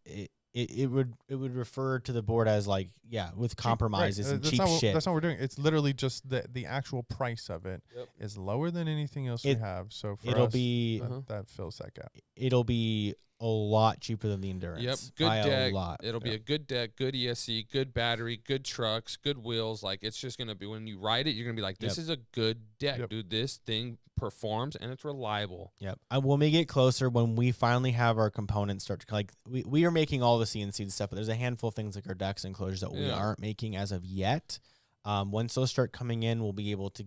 it would refer to the board as like, with compromises and that's cheap not what, shit. That's not what we're doing. It's literally just the actual price of it is Yep. lower than anything else we have. So for It'll us, be Uh-huh. that fills that gap. it'll be a lot cheaper than the Endurance. Yep, good by deck. A lot. It'll be a good deck, good ESC, good battery, good trucks, good wheels. Like, it's just gonna be, when you ride it, you're gonna be like, this is a good deck, dude. This thing performs and it's reliable. Yep. We'll make it closer when we finally have our components start to, like, we are making all the CNC and stuff, but there's a handful of things like our decks and enclosures that we aren't making as of yet. Once those start coming in, we'll be able to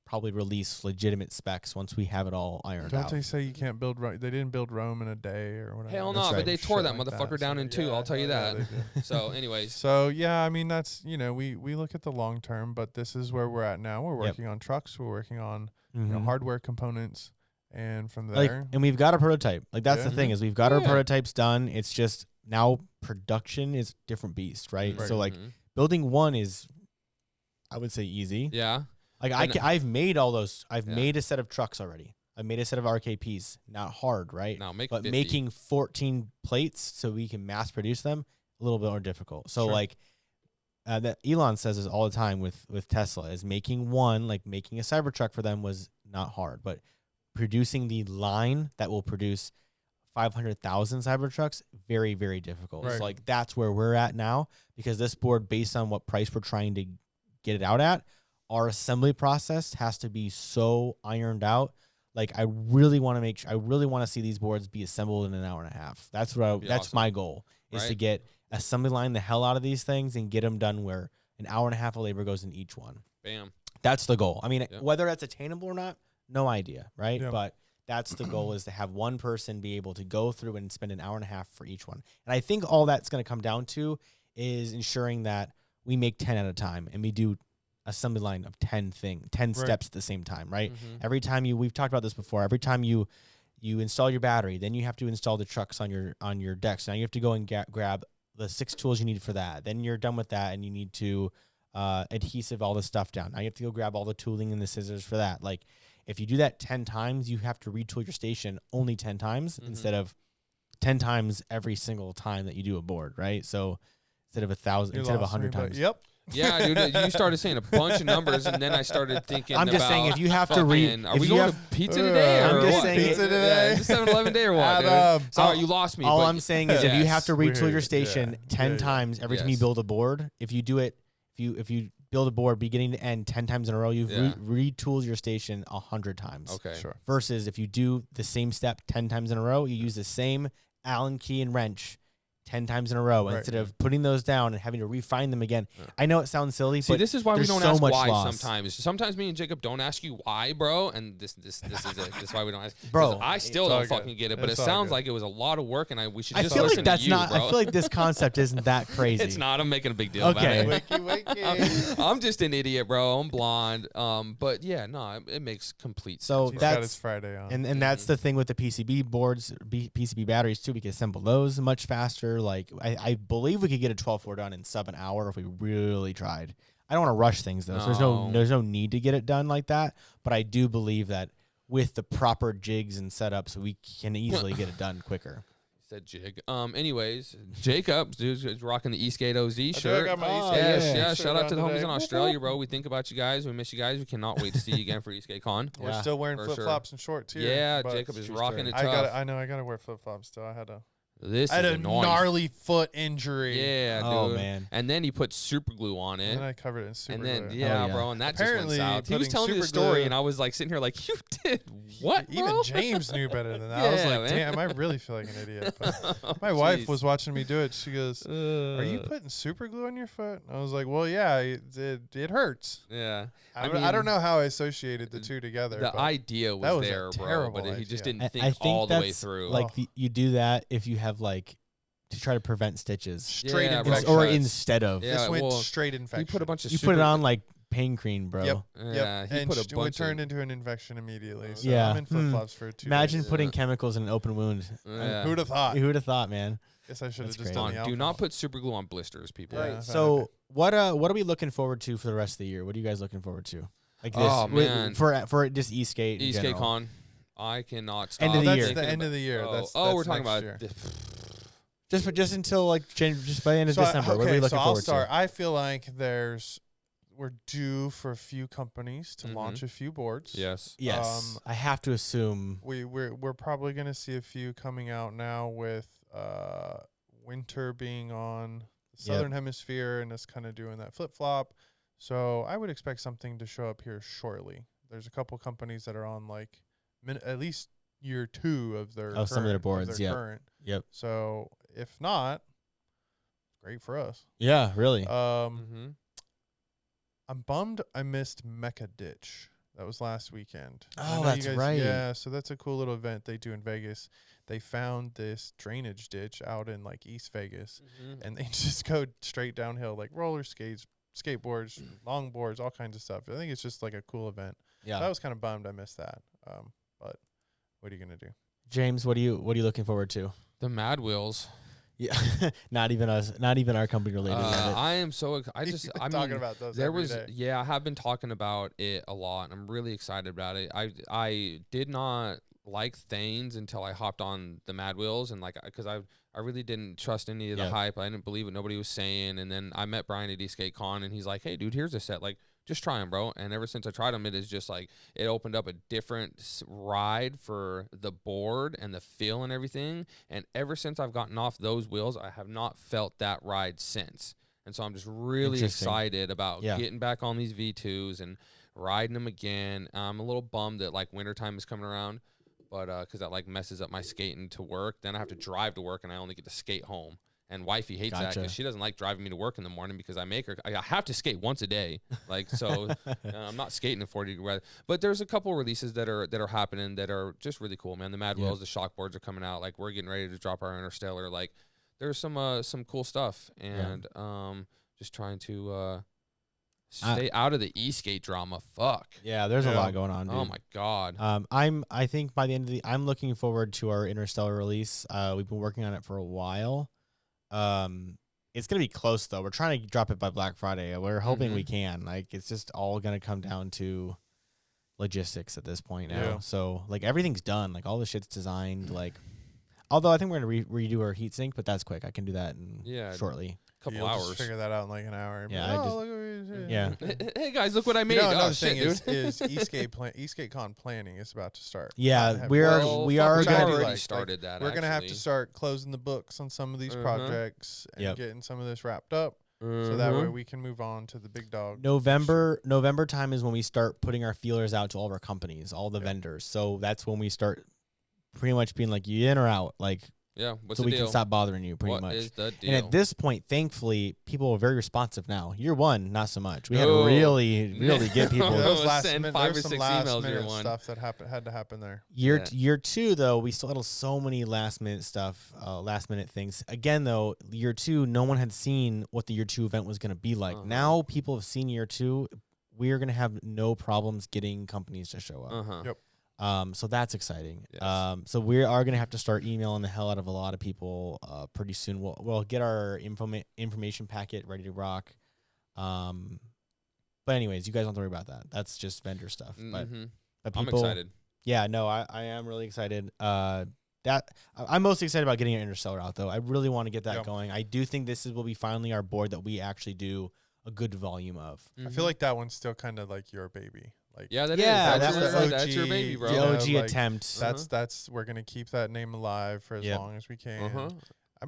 probably release legitimate specs once we have it all ironed out. Don't they say you can't build Rome? They didn't build Rome in a day or whatever. Hell no, That's but right. they tore that Shit like motherfucker that. down So, in two. yeah, I'll tell you yeah, that. they did. So, anyways. So yeah, I mean, that's, you know, we look at the long term, but this is where we're at now. We're working on trucks. We're working on you know, hardware components, and from there, like, and we've got a prototype. Like, that's the thing, is we've got our Yeah. prototypes done. It's just now production is a different beast, right? Right. So like building one is, I would say, easy. Yeah. Like, I've made all those. I've made a set of trucks already. I've made a set of RKPs. Not hard, right? Now make but 50. making 14 plates so we can mass produce them, a little bit more difficult. So like that Elon says this all the time with Tesla, is making one, like making a Cybertruck for them was not hard, but producing the line that will produce 500,000 Cybertrucks, very, very difficult. Right. So like that's where we're at now, because this board, based on what price we're trying to get it out at, our assembly process has to be so ironed out. Like, I really want to make sure, I really want to see these boards be assembled in an hour and a half. That's what that's awesome. my goal, is to get assembly line the hell out of these things and get them done where an hour and a half of labor goes in each one. Bam. That's the goal. I mean, whether that's attainable or not, no idea, right? Yep. But that's the goal, is to have one person be able to go through and spend an hour and a half for each one. And I think all that's going to come down to is ensuring that we make 10 at a time, and we do assembly line of 10 steps at the same time, right? Every time we've talked about this before, every time you install your battery, then you have to install the trucks on your deck. So now you have to go and grab the 6 tools you need for that. Then you're done with that, and you need to adhesive all the stuff down. Now you have to go grab all the tooling and the scissors for that. Like, if you do that 10 times, you have to retool your station only 10 times instead of 10 times every single time that you do a board, right? So instead of 1,000, instead of 100 times. Yep. Yeah, dude, you started saying a bunch of numbers, and then I started thinking I'm just saying, if you have to read, are we going to pizza today? I'm or just what? saying, Pizza today? Is it 7-Eleven day or what, dude? Sorry, you lost me. All but I'm saying is, if you have to retool your Weird. station 10 times every time you build a board, if you do it, if you build a board beginning to end 10 times in a row, you've retooled your station 100 times. Okay. Sure. Versus if you do the same step 10 times in a row, you use the same Allen key and wrench 10 times in a row, instead of putting those down and having to refine them again. I know it sounds silly, See, but this is why we there's don't so ask much why loss. sometimes. Sometimes me and Jacob don't ask you why, bro, and this is it. This is why we don't ask. Bro, 'Cause I still it's all don't good. fucking get it, but It's it all sounds good. like it was a lot of work, and we should I just feel listen like that's to you, not. bro. I feel like this concept isn't that crazy. It's not. I'm making a big deal Okay. about it. Wakey. I'm just an idiot, bro. I'm blonde. But yeah, no, it makes complete sense. So He's got his that's Friday on. and that's the thing with the PCB boards, PCB batteries too. We can assemble those much faster. Like, I believe we could get a 12-4 done in sub an hour if we really tried. I don't want to rush things though. So there's no need to get it done like that. But I do believe that with the proper jigs and setups, we can easily get it done quicker. Said jig. Anyways, Jacob, dude, is rocking the Esk8 OZ shirt. I got my Oh, Esk8 Yeah. shirt Shout out on to the homies today. in Australia, bro. We think about you guys. We miss you guys. We cannot wait to see you again for Eskate Con. We're Yeah, still wearing for flip flops and shorts here. Yeah, but Jacob is true rocking story. it I tough. I know I gotta wear flip flops still. I had This a is annoying. gnarly foot injury. Yeah, dude. Oh, man. And then he put super glue on it. And then I covered it in super And then, glue. yeah, yeah. bro, and that Apparently, just went south. He was putting telling me the super story, glue- and I was like sitting here like, you did what, bro? Even James knew better than that. I was Yeah, like, man. damn, I really feel like an idiot. But my wife was watching me do it. She goes, "Are you putting super glue on your foot?" I was like, "Well, yeah, it hurts." Yeah. I mean, don't know how I associated the two together. The but idea that was was a there, bro, terrible but he just idea. didn't think I think all the way that's through. like you do that if you have like to try to prevent stitches, straight Yeah, bro. infection. or Cuts. instead of Yeah, This went well, straight infection. he put a bunch of you super put it on like pain cream, bro. Yep. Yeah, he and put a it bunch turned of, into an infection immediately. So Yeah. I'm in flip flops for 2 Imagine days. putting chemicals in an open wound. yeah. Who'd have thought? Who would have thought, man? Guess I should have That's just crazy. done the Do alcohol. not put super glue on blisters, people. Yeah. So what are we looking forward to for the rest of the year? What are you guys looking forward to? Like this, Oh, man. for just Eskate. in Eskate general. Con. I cannot stop. End of the that's year. the thinking end of the year. Oh, That's we're next talking about year. Just until like just by the end of December. What are we looking so I'll forward start. to? I feel like we're due for a few companies to launch a few boards. Yes. Yes. I have to assume. We're probably going to see a few coming out now with winter being on the southern hemisphere and us kind of doing that flip-flop. So I would expect something to show up here shortly. There's a couple companies that are on like at least year 2 of their some of their boards. Current. Yep. So if not, great for us. Yeah, really. I'm bummed I missed Mecha Ditch. That was last weekend. Oh, that's right. Yeah, so that's a cool little event they do in Vegas. They found this drainage ditch out in like East Vegas, and they just go straight downhill, like roller skates, skateboards, longboards, all kinds of stuff. I think it's just like a cool event. Yeah. So I was kind of bummed I missed that. But what are you gonna do? James, what are you looking forward to? The Mad Wheels. Yeah, not even our company related. I am so. I'm talking about those. There every was day. Yeah, I have been talking about it a lot, and I'm really excited about it. I did not like Thanes until I hopped on the Mad Wheels, and like because I really didn't trust any of the hype. I didn't believe what nobody was saying, and then I met Brian at Eskate Con, and he's like, "Hey, dude, here's a set. Like, just try them, bro." And ever since I tried them, it is just like it opened up a different ride for the board and the feel and everything. And ever since I've gotten off those wheels, I have not felt that ride since. And so I'm just really excited about getting back on these V2s and riding them again. I'm a little bummed that like wintertime is coming around, but because that like messes up my skating to work. Then I have to drive to work, and I only get to skate home. And wifey hates that because she doesn't like driving me to work in the morning because I have to skate once a day. Like, so I'm not skating in 40 degree weather. But there's a couple releases that are happening that are just really cool, man. The Mad Wheels, the shock boards are coming out. Like, we're getting ready to drop our Interstellar. Like, there's some cool stuff. And just trying to stay out of the Eskate drama. Fuck. Yeah, there's a lot going on, dude. Oh my God. I think by the end of I'm looking forward to our Interstellar release. We've been working on it for a while. It's gonna be close though. We're trying to drop it by Black Friday. We're hoping we can. Like, it's just all gonna come down to logistics at this point now. Yeah. So like everything's done. Like all the shit's designed. Like, although I think we're gonna redo our heat sink, but that's quick. I can do that in shortly. Couple You'll hours. just figure that out in like an hour. Yeah, Hey guys, look what I made. Another shit, thing dude. is Eskate Con planning is about to start. Yeah, we are we gonna do already started that. We're gonna have to start closing the books on some of these projects and getting some of this wrapped up, so that way we can move on to the big dog. November time is when we start putting our feelers out to all of our companies, all the vendors. So that's when we start pretty much being like, you in or out, like. Yeah, what's so the we deal? can stop bothering you, pretty What much. is the deal? And at this point, thankfully, people are very responsive now. Year 1, not so much. We had to really get people. Those last send minute, 5 or there's some 6 last emails minute year 1. stuff that had to happen there. Year 2, though, we still had so many last minute stuff, last minute things. Again, though, year 2, no one had seen what the year 2 event was going to be like. Now people have seen year 2. We are going to have no problems getting companies to show up. Yep. So that's exciting. Yes. So we are going to have to start emailing the hell out of a lot of people pretty soon. We'll get our information packet ready to rock. But anyways, you guys don't have to worry about that. That's just vendor stuff. But people, I'm excited. Yeah, no, I am really excited. I'm most excited about getting an Interstellar out, though. I really want to get that going. I do think this will be finally our board that we actually do a good volume of. I feel like that one's still kind of like your baby. Like, Yeah, that Yeah, is. that's That's, the your, that's your baby, bro. The Yeah, OG like, attempt. that's we're gonna keep that name alive for as long as we can.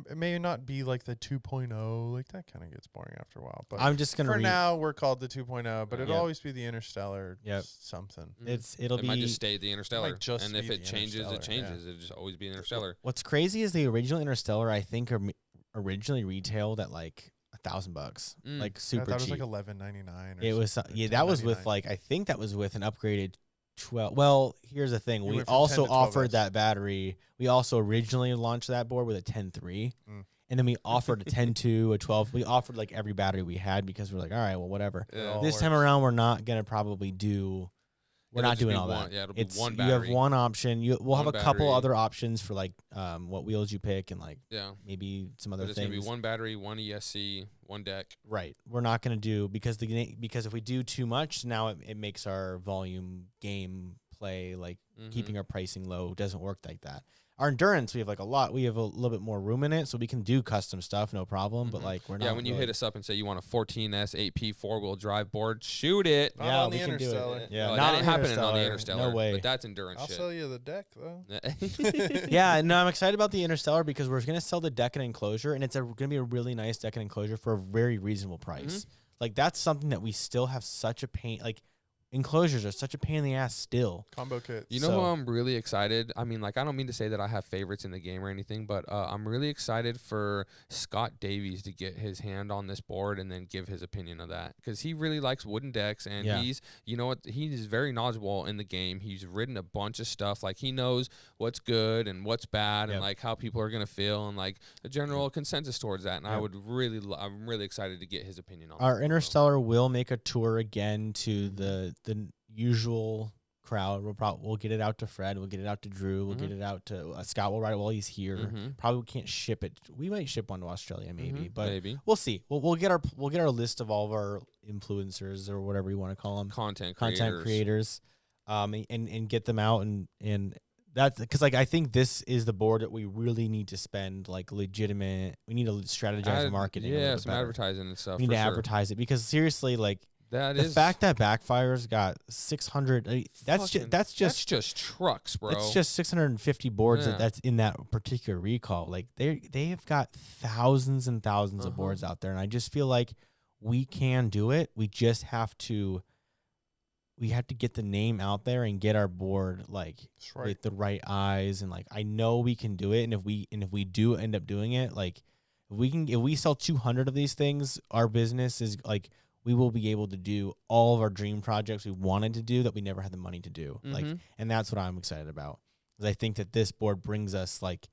It may not be like the 2.0, like that kind of gets boring after a while. But I'm just gonna for now we're called the 2.0, but it'll Yep. always be the Interstellar something. It'll It be might just stay the Interstellar. might just And if be it the changes, it Interstellar, changes. It'll just always be Interstellar. What's crazy is the original Interstellar, I think, originally retailed at like $1,000, like I super thought it was cheap. like $11.99. It was that was with like, I think that was with an upgraded 12. Well, here's the thing: we went from also 10 to offered 12S. that battery. We also originally launched that board with a 10.3, and then we offered a 10.2, a 12. We offered like every battery we had because we're like, all right, well, whatever. Yeah. This time around, we're not gonna probably do. We're It'll not just doing be all one- that. yeah, it'll be It's one you have battery. one option. We'll have a One couple battery. other options for like what wheels you pick and like Yeah. maybe some other But it's things. going to be one battery, one ESC, one deck. Right. We're not going to do because if we do too much, now it makes our volume game play like keeping our pricing low doesn't work like that. Our endurance, we have like a lot. We have a little bit more room in it, so we can do custom stuff, no problem. But like we're not. Yeah, when you hit us up and say you want a 14S 8P 4-wheel drive board, shoot it. Not yeah, on we the can do Interstellar. it. Yeah, no, not that ain't happening on the Interstellar. Interstellar. No way. But that's endurance I'll shit. sell you the deck though. Yeah, no, I'm excited about the Interstellar because we're gonna sell the deck and enclosure, and it's gonna be a really nice deck and enclosure for a very reasonable price. Like that's something that we still have such a pain. Like enclosures are such a pain in the ass still. Combo kits. You know who I'm really excited? I mean, like, I don't mean to say that I have favorites in the game or anything, but I'm really excited for Scott Davies to get his hand on this board and then give his opinion of that. Because he really likes wooden decks, and he's, you know what, he's very knowledgeable in the game. He's written a bunch of stuff. Like, he knows what's good and what's bad and, like, how people are going to feel and, like, a general consensus towards that. And I'm really excited to get his opinion on Our Interstellar will make a tour again to the usual crowd. We'll get it out to Fred. We'll get it out to Drew. We'll get it out to Scott. Will ride it while he's here. Probably can't ship it. We might ship one to Australia, maybe, but we'll see. We'll get our list of all of our influencers or whatever you want to call them, content creators, and get them out and that's because like I think this is the board that we really need to spend like legitimate. We need to strategize marketing. Yeah, some advertising and stuff. We need to advertise it because seriously, like. The fact that Backfire's got 600, that's just trucks, bro. It's just 650 boards that's in that particular recall. Like they have got thousands and thousands of boards out there, and I just feel like we can do it. We just have to get the name out there and get our board like with the right eyes, and like I know we can do it. And if we do end up doing it, like if we sell 200 of these things, our business is like. We will be able to do all of our dream projects we wanted to do that we never had the money to do. Like, and that's what I'm excited about. Because I think that this board brings us like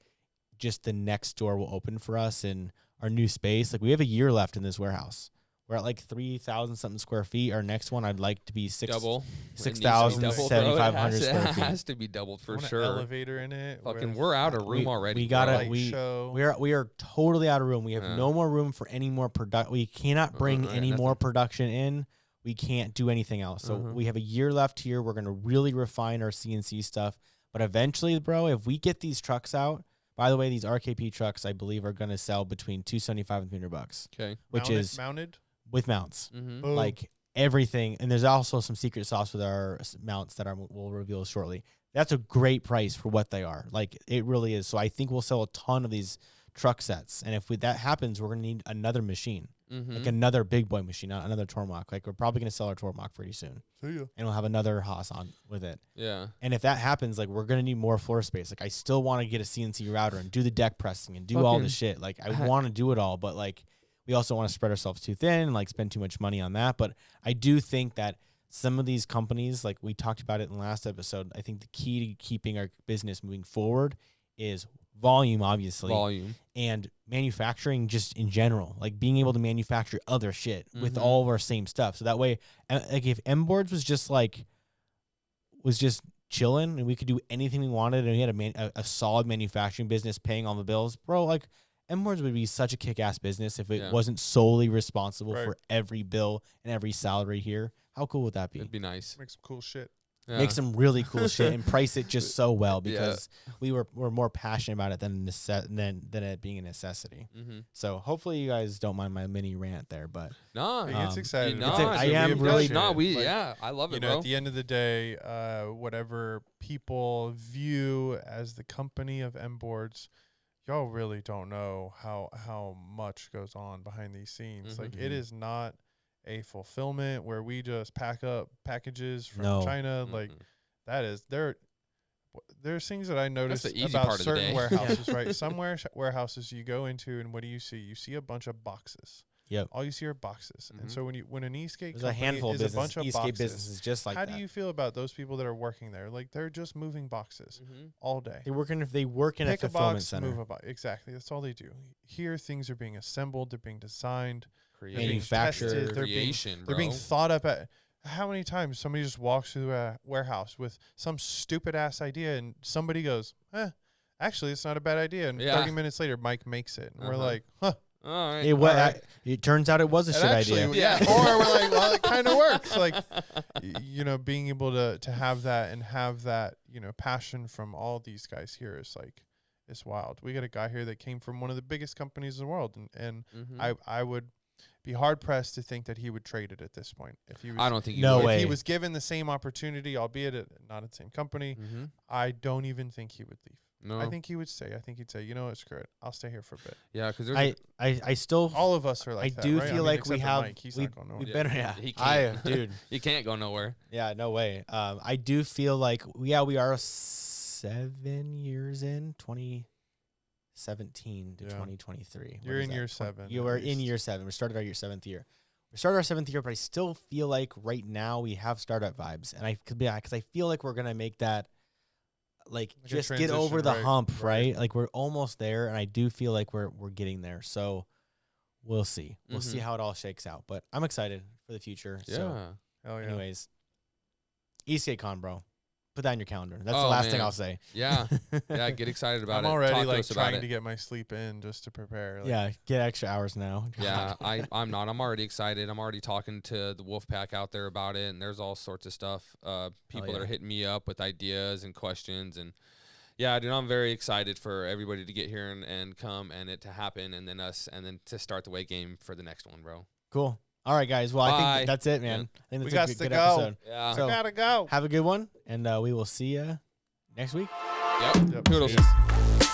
just the next door will open for us in our new space. Like we have a year left in this warehouse. We're at like 3,000 something square feet. Our next one, I'd like to be 6,7,500 square feet. It has to be doubled for sure. Elevator in it. We're out of room already. We are totally out of room. We have no more room for any more production. We cannot bring any more production in. We can't do anything else. So we have a year left here. We're gonna really refine our CNC stuff. But eventually, bro, if we get these trucks out. By the way, these RKP trucks, I believe, are gonna sell between $275 and $300. Okay, which is mounted. With mounts, like everything, and there's also some secret sauce with our mounts that we'll reveal shortly. That's a great price for what they are. Like it really is. So I think we'll sell a ton of these truck sets, and if that happens, we're gonna need another machine, like another big boy machine, not another Tormach. Like we're probably gonna sell our Tormach pretty soon, and we'll have another Haas on with it. Yeah. And if that happens, like we're gonna need more floor space. Like I still want to get a CNC router and do the deck pressing and do all the shit. Like I want to do it all, but like. We also want to spread ourselves too thin and like spend too much money on that. But I do think that some of these companies, like we talked about it in the last episode, I think the key to keeping our business moving forward is volume, obviously. And manufacturing just in general, like being able to manufacture other shit with all of our same stuff. So that way, like if MBoards was just chilling and we could do anything we wanted and we had a solid manufacturing business paying all the bills, bro, like MBoards would be such a kick-ass business if it wasn't solely responsible for every bill and every salary here. How cool would that be? It'd be nice. Make some cool shit. Yeah. Make some really cool shit and price it just so well because we're more passionate about it than it being a necessity. So hopefully you guys don't mind my mini rant there, but no, it's exciting. I am really I love it, bro. At the end of the day, whatever people view as the company of MBoards, y'all really don't know how much goes on behind these scenes. Like it is not a fulfillment where we just pack up packages from China. Like that is there's things that I noticed about certain warehouses, right? Some warehouses you go into and what do you see? You see a bunch of boxes. Yep. All you see are boxes. And so when an Esk8 company a handful is a bunch of Esk8 boxes, businesses just like how that. do you feel about those people that are working there? Like they're just moving boxes all day. They work in a fulfillment center. Move a box. Exactly. That's all they do. Here things are being assembled, they're being designed, manufactured, they're being thought up at. How many times somebody just walks through a warehouse with some stupid ass idea and somebody goes, actually it's not a bad idea, and 30 minutes later Mike makes it and we're like, All right. It turns out it was a shit idea. Yeah. Or we're like, well, it kind of works. Like, being able to have that and have that, passion from all these guys here is like, it's wild. We got a guy here that came from one of the biggest companies in the world, and I would be hard pressed to think that he would trade it at this point. If he was, I don't think no would. way. If he was given the same opportunity, albeit not at the same company, I don't even think he would leave. No. I think he would stay. I think he'd say, you know what, screw it. I'll stay here for a bit. Yeah, because I still all of us are like I that, do right? feel like except we for have Mike. He's not going nowhere. we better He can't. dude. He can't go nowhere. Yeah, no way. I do feel like we are 7 years in 2017 to 2023. You're in year 7. You are in year 7. We started our 7th year. We started our 7th year, but I still feel like right now we have startup vibes, and because I feel like we're gonna make that. Like just get over the hump, right? Like we're almost there, and I do feel like we're getting there. So we'll see. We'll see how it all shakes out. But I'm excited for the future. Yeah. So Hell yeah. anyways, Eskate Con, bro. Put that in your calendar. That's the last thing I'll say. Yeah. Yeah, get excited about I'm already Talk to like us about trying it. to get my sleep in just to prepare. Like, Yeah, get extra hours now. Yeah, I'm not. I'm already excited. I'm already talking to the Wolfpack out there about it, and there's all sorts of stuff. People that are hitting me up with ideas and questions, and yeah, dude, I'm very excited for everybody to get here and come and it to happen, and then us, and then to start the weight game for the next one, bro. Cool. All right, guys. Well, I think that's it, man. Yeah. I think we that's got a good to go. episode. Yeah. So I gotta go. have a good one, and we will see you next week. Yep. Yep. Toodles. Peace.